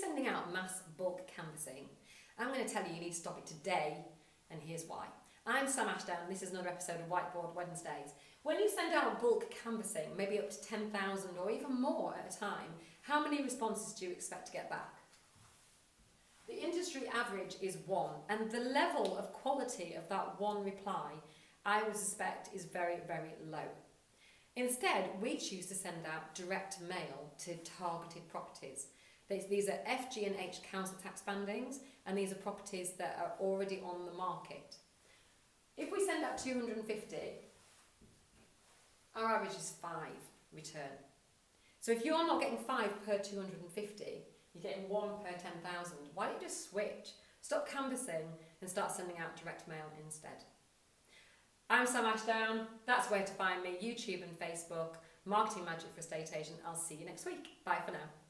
sending out mass bulk canvassing, I'm going to tell you need to stop it today, and here's why. I'm Sam Ashdown, and this is another episode of Whiteboard Wednesdays. When you send out bulk canvassing, maybe up to 10,000 or even more at a time, how many responses do you expect to get back? The industry average is 1, and the level of quality of that one reply, I would suspect, is very, very low. Instead, we choose to send out direct mail to targeted properties. These are FG and H council tax bandings, and these are properties that are already on the market. If we send out 250, our average is 5 return. So if you're not getting 5 per 250, you're getting 1 per 10,000. Why don't you just switch? Stop canvassing and start sending out direct mail instead. I'm Sam Ashdown. That's where to find me, YouTube and Facebook. Marketing Magic for Estate Agent. I'll see you next week. Bye for now.